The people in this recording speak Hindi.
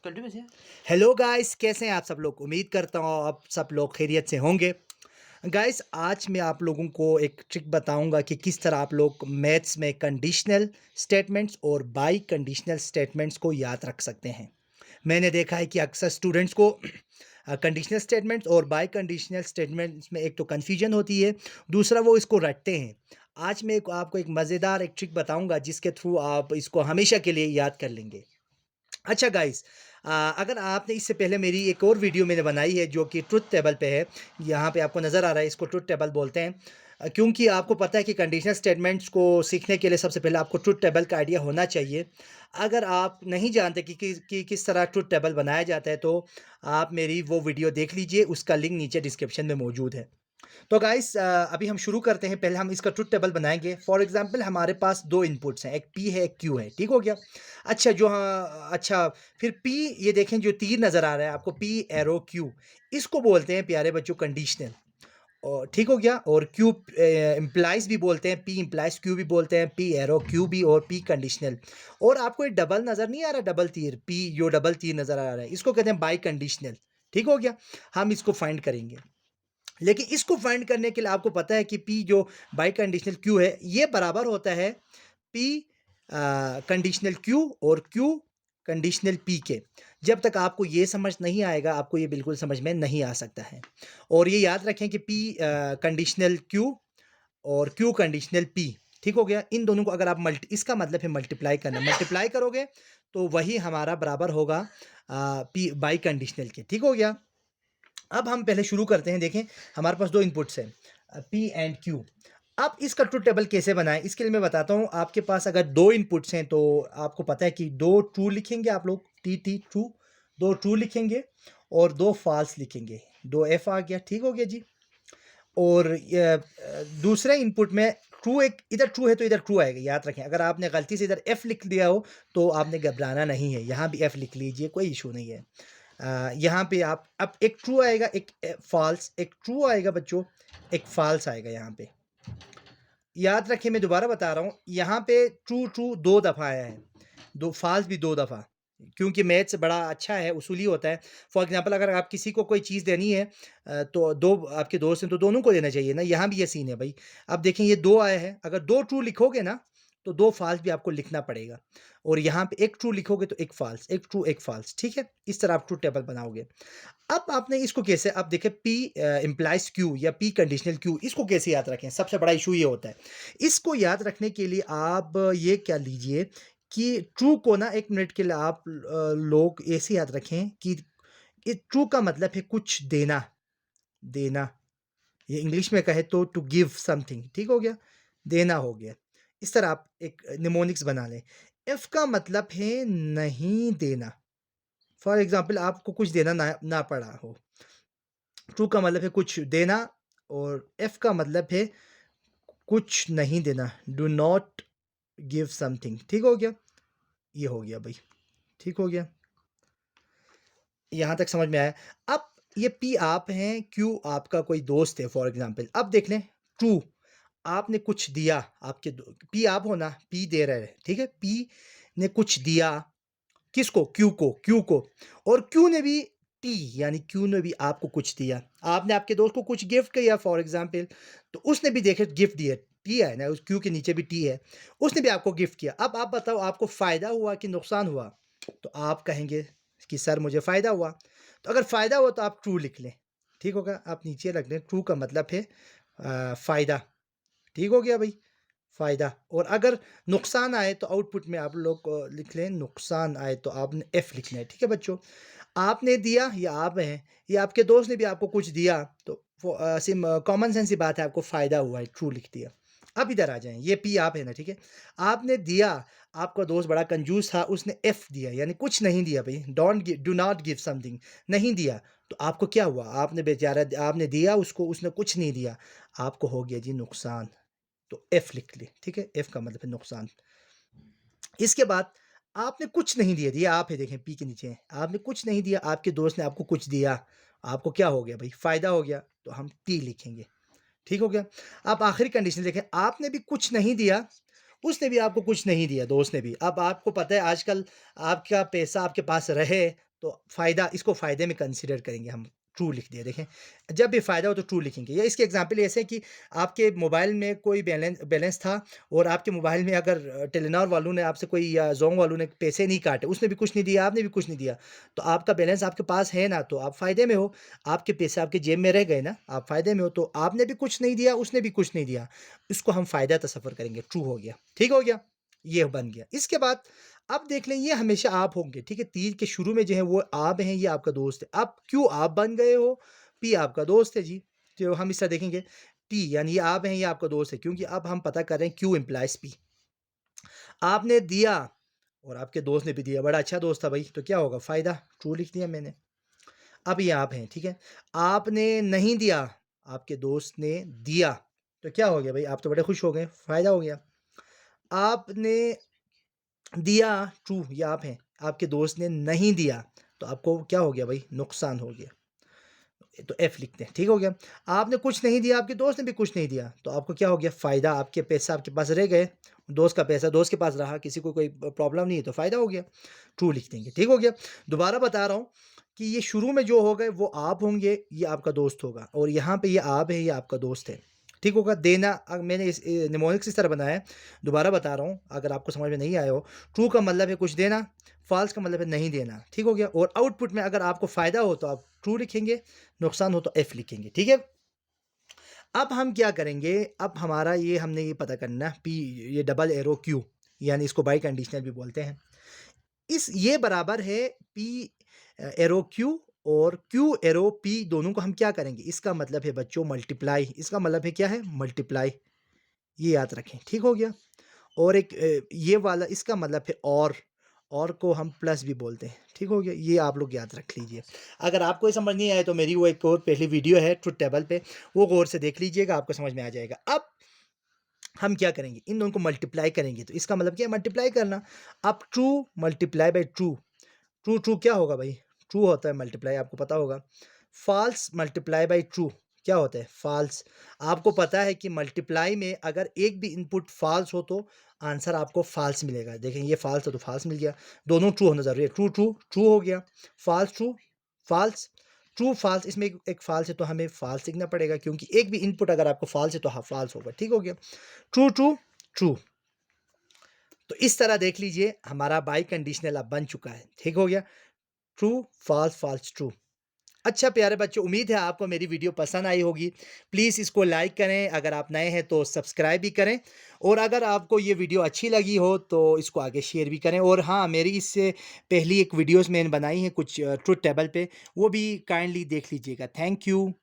कंटिन्यू से। हेलो गाइस, कैसे हैं आप सब लोग? उम्मीद करता हूँ आप सब लोग खैरियत से होंगे। गाइस, आज मैं आप लोगों को एक ट्रिक बताऊंगा कि किस तरह आप लोग मैथ्स में कंडीशनल स्टेटमेंट्स और बाई कंडीशनल स्टेटमेंट्स को याद रख सकते हैं। मैंने देखा है कि अक्सर स्टूडेंट्स को कंडीशनल स्टेटमेंट्स और बाई कंडीशनल स्टेटमेंट्स में एक तो कन्फ्यूजन होती है, दूसरा वो इसको रटते हैं। आज मैं आपको एक मज़ेदार एक ट्रिक बताऊंगा जिसके थ्रू आप इसको हमेशा के लिए याद कर लेंगे। अच्छा गाइस, अगर आपने इससे पहले मेरी एक और वीडियो मैंने बनाई है जो कि ट्रुथ टेबल पे है। यहाँ पे आपको नज़र आ रहा है, इसको ट्रुथ टेबल बोलते हैं। क्योंकि आपको पता है कि कंडीशनल स्टेटमेंट्स को सीखने के लिए सबसे पहले आपको ट्रुथ टेबल का आइडिया होना चाहिए। अगर आप नहीं जानते कि किस तरह ट्रुथ टेबल बनाया जाता है, तो आप मेरी वो वीडियो देख लीजिए, उसका लिंक नीचे डिस्क्रिप्शन में मौजूद है। तो गाइस, अभी हम शुरू करते हैं। पहले हम इसका ट्रुथ टेबल बनाएंगे। फॉर एग्जांपल हमारे पास दो इनपुट्स हैं, एक पी है एक क्यू है, ठीक हो गया। अच्छा, अच्छा, फिर पी, ये देखें जो तीर नज़र आ रहा है आपको, पी एरो क्यू, इसको बोलते हैं प्यारे बच्चों कंडीशनल। और ठीक हो गया। और क्यू इम्प्लाइज भी बोलते हैं, पी इम्प्लाइज क्यू भी बोलते हैं, पी एरो क्यू भी, और पी कंडीशनल। और आपको एक डबल नज़र नहीं आ रहा, डबल तीर, पी जो डबल तीर नज़र आ रहा है, इसको कहते हैं बाई कंडीशनल। ठीक हो गया। हम इसको फाइंड करेंगे, लेकिन इसको फाइंड करने के लिए आपको पता है कि पी जो बाई कंडीशनल क्यू है, ये बराबर होता है पी कंडीशनल क्यू और क्यू कंडीशनल पी के। जब तक आपको ये समझ नहीं आएगा, आपको ये बिल्कुल समझ में नहीं आ सकता है। और ये याद रखें कि पी कंडीशनल क्यू और क्यू कंडीशनल पी, ठीक हो गया। इन दोनों को अगर आप इसका मतलब है मल्टीप्लाई करना, मल्टीप्लाई करोगे तो वही हमारा बराबर होगा पी बाई कंडीशनल के। ठीक हो गया। अब हम पहले शुरू करते हैं। देखें, हमारे पास दो इनपुट्स हैं, पी एंड क्यू। अब इसका ट्रू टेबल कैसे बनाएं, इसके लिए मैं बताता हूं। आपके पास अगर दो इनपुट्स हैं तो आपको पता है कि दो ट्रू लिखेंगे आप लोग, टी टी ट्रू, दो ट्रू लिखेंगे और दो फॉल्स लिखेंगे। दो एफ आ गया, ठीक हो गया जी। और दूसरे इनपुट में ट्रू, एक इधर ट्रू है तो इधर ट्रू आएगा, याद रखें। अगर आपने गलती से इधर एफ लिख दिया हो तो आपने घबराना नहीं है, यहाँ भी एफ लिख लीजिए, कोई इशू नहीं है। यहाँ पे आप अब एक ट्रू आएगा, एक फॉल्स, एक ट्रू आएगा बच्चों, एक फॉल्स आएगा यहाँ पे। याद रखिए, मैं दोबारा बता रहा हूँ, यहाँ पे ट्रू ट्रू दो दफ़ा आया है, दो फॉल्स भी दो दफ़ा, क्योंकि मैथ्स बड़ा अच्छा है, उसूली होता है। फॉर एग्जांपल अगर आप किसी को कोई चीज़ देनी है, तो दो आपके दोस्त हैं तो दोनों को देना चाहिए ना, यहाँ भी ये सीन है भाई। अब देखें, ये दो आया है, अगर दो ट्रू लिखोगे ना तो दो फॉल्स भी आपको लिखना पड़ेगा। और यहाँ पे एक ट्रू लिखोगे तो एक फॉल्स, एक ट्रू एक फॉल्स, ठीक है। इस तरह आप ट्रू टेबल बनाओगे। अब आपने इसको कैसे, अब देखिए, पी इम्प्लाइज क्यू या पी कंडीशनल क्यू, इसको कैसे याद रखें? सबसे बड़ा इशू ये होता है। इसको याद रखने के लिए आप ये क्या लीजिए कि ट्रू को ना एक मिनट के लिए आप लोग ऐसे याद रखें कि ट्रू का मतलब है कुछ देना, देना। ये इंग्लिश में कहे तो टू गिव समथिंग, ठीक हो गया, देना हो गया। इस तरह आप एक निमोनिक्स बना लें। एफ का मतलब है नहीं देना। फॉर एग्जाम्पल आपको कुछ देना ना ना पड़ा हो, ट्रू का मतलब है कुछ देना, और एफ का मतलब है कुछ नहीं देना, डू नॉट गिव समथिंग। ठीक हो गया, ये हो गया भाई, ठीक हो गया। यहाँ तक समझ में आया। अब ये पी आप हैं, क्यू आपका कोई दोस्त है फॉर एग्जांपल। अब देख लें, ट्रू, आपने कुछ दिया, आपके पी आप हो ना, पी दे रहे हैं, ठीक है। पी ने कुछ दिया किसको? क्यू को, क्यू को। और क्यू ने भी टी, यानी क्यू ने भी आपको कुछ दिया। आपने आपके दोस्त को कुछ गिफ्ट किया फॉर एग्जांपल, तो उसने भी देखे गिफ्ट दिया, टी है ना, उस क्यू के नीचे भी टी है, उसने भी आपको गिफ्ट किया। अब आप बताओ, आपको फ़ायदा हुआ कि नुकसान हुआ? तो आप कहेंगे कि सर मुझे फ़ायदा हुआ। तो अगर फ़ायदा हुआ तो आप ट्रू लिख लें, ठीक होगा। आप नीचे रख लें, ट्रू का मतलब है फ़ायदा, ठीक हो गया भाई, फ़ायदा। और अगर नुकसान आए तो आउटपुट में आप लोग लिख लें, नुकसान आए तो आपने एफ लिखना है, ठीक है बच्चों। आपने दिया, या आप हैं, या आपके दोस्त ने भी आपको कुछ दिया, तो वो सिम कॉमन सेंस की बात है, आपको फ़ायदा हुआ है, ट्रू लिख दिया। अब इधर आ जाएँ, ये पी आप है ना, ठीक है। आपने दिया, आपका दोस्त बड़ा कंजूस था, उसने एफ दिया, यानी कुछ नहीं दिया भाई, डू नॉट गिव समथिंग, नहीं दिया। तो आपको क्या हुआ? आपने बेचारा, आपने दिया उसको, उसने कुछ नहीं दिया, आपको हो गया जी नुकसान। तो एफ लिख ली, ठीक है, एफ का मतलब है नुकसान। इसके बाद आपने कुछ नहीं दिया, दिया आप है, देखें पी के नीचे है, आपने कुछ नहीं दिया, आपके दोस्त ने आपको कुछ दिया, आपको क्या हो गया भाई? फ़ायदा हो गया, तो हम टी लिखेंगे, ठीक हो गया। अब आखिरी कंडीशन देखें, आपने भी कुछ नहीं दिया, उसने भी आपको कुछ नहीं दिया, दोस्त ने भी। अब आपको पता है आजकल आपका पैसा आपके पास रहे तो फ़ायदा इसको फ़ायदे में कंसीडर करेंगे हम, ट्रू लिख दिया देखें। जब भी फ़ायदा हो तो ट्रू लिखेंगे या इसके एग्ज़ाम्पल ऐसे है कि आपके मोबाइल में कोई बैलेंस था और आपके मोबाइल में अगर टेलीनॉर वालों ने आपसे कोई या ज़ोंग वालों ने पैसे नहीं काटे, उसने भी कुछ नहीं दिया, आपने भी कुछ नहीं दिया, तो आपका बैलेंस आपके पास है ना, तो आप फ़ायदे में हो, आपके पैसे आपके जेब में रह गए ना, आप फ़ायदे में हो, तो आपने भी कुछ नहीं दिया, उसने भी कुछ नहीं दिया, इसको हम फ़ायदा तसव्वुर करेंगे, ट्रू हो गया, ठीक हो गया? ये बन गया। इसके बाद अब देख लें ये हमेशा आप होंगे, ठीक है? तीर के शुरू में जो है वो आप हैं, ये आपका दोस्त है। अब क्यों आप बन गए हो? पी आपका दोस्त है जी, तो हम इससे देखेंगे टी यानी ये आप हैं, ये आपका दोस्त है, क्योंकि अब हम पता कर रहे हैं क्यू इम्प्लाइज़ पी। आपने दिया और आपके दोस्त ने भी दिया, बड़ा अच्छा दोस्त था भाई, तो क्या होगा? फ़ायदा, ट्रू लिख दिया मैंने। अब ये आप हैं, ठीक है? आपने नहीं दिया, आपके दोस्त ने दिया, तो क्या हो गया भाई? आप तो बड़े खुश हो गए, फ़ायदा हो गया। आपने दिया, ट्रू ये आप हैं, आपके दोस्त ने नहीं दिया, तो आपको क्या हो गया भाई? नुकसान हो गया। तो एफ लिखते हैं, ठीक हो गया। आपने कुछ नहीं दिया, आपके दोस्त ने भी कुछ नहीं दिया, तो आपको क्या हो गया? फ़ायदा, आपके पैसा आपके पास रह गए, दोस्त का पैसा दोस्त के पास रहा, किसी को कोई प्रॉब्लम नहीं है, तो फ़ायदा हो गया। ट्रू लिख देंगे, ठीक हो गया। दोबारा बता रहा हूँ कि ये शुरू में जो हो गए वो आप होंगे, ये आपका दोस्त होगा और यहाँ पे ये आप है, ये आपका दोस्त है, ठीक होगा। देना मैंने इस निमोनिक्स इस तरह बनाया है, दोबारा बता रहा हूँ अगर आपको समझ में नहीं आया हो। ट्रू का मतलब है कुछ देना, फ़ॉल्स का मतलब है नहीं देना, ठीक हो गया। और आउटपुट में अगर आपको फ़ायदा हो तो आप ट्रू लिखेंगे, नुकसान हो तो एफ लिखेंगे, ठीक है। अब हम क्या करेंगे, अब हमारा ये हमने ये पता करना है पी, ये डबल एरो क्यू, यानी इसको बाई कंडीशनल भी बोलते हैं। इस ये बराबर है पी एरो क्यू और क्यू एरो पी, दोनों को हम क्या करेंगे? इसका मतलब है बच्चों मल्टीप्लाई, इसका मतलब है क्या है? मल्टीप्लाई, ये याद रखें, ठीक हो गया। और एक ये वाला इसका मतलब है और को हम प्लस भी बोलते हैं, ठीक हो गया। ये आप लोग याद रख लीजिए। अगर आपको ये समझ नहीं आए तो मेरी वो एक और पहली वीडियो है ट्रुथ टेबल पे, वो गौर से देख लीजिएगा, आपको समझ में आ जाएगा। अब हम क्या करेंगे? इन दोनों को मल्टीप्लाई करेंगे, तो इसका मतलब क्या है? मल्टीप्लाई करना। अब true multiply by true, true true क्या होगा भाई? ट्रू होता है मल्टीप्लाई, आपको पता होगा। फ़ॉल्स मल्टीप्लाई बाय ट्रू क्या होता है? फ़ॉल्स। आपको पता है कि मल्टीप्लाई में अगर एक भी इनपुट फ़ॉल्स हो तो आंसर आपको फ़ॉल्स मिलेगा। देखें ये फ़ॉल्स है तो फ़ॉल्स मिल गया। दोनों ट्रू होना ज़रूरी है। ट्रू ट्रू ट्रू हो गया, false true false, true false, इसमें एक एक फ़ॉल्स है तो हमें फ़ॉल्स लिखना पड़ेगा, क्योंकि एक भी इनपुट अगर आपको फ़ॉल्स है तो हाँ फ़ॉल्स होगा, ठीक हो गया। True true true. तो इस तरह देख लीजिए हमारा बाई कंडीशनल अब बन चुका है, ठीक हो गया। True false false true. अच्छा प्यारे बच्चों, उम्मीद है आपको मेरी वीडियो पसंद आई होगी। प्लीज़ इसको लाइक करें, अगर आप नए हैं तो सब्सक्राइब भी करें और अगर आपको ये वीडियो अच्छी लगी हो तो इसको आगे शेयर भी करें। और हाँ, मेरी इससे पहली एक वीडियोज़ मैंने बनाई है कुछ ट्रुथ टेबल पे, वो भी काइंडली देख लीजिएगा। Thank you.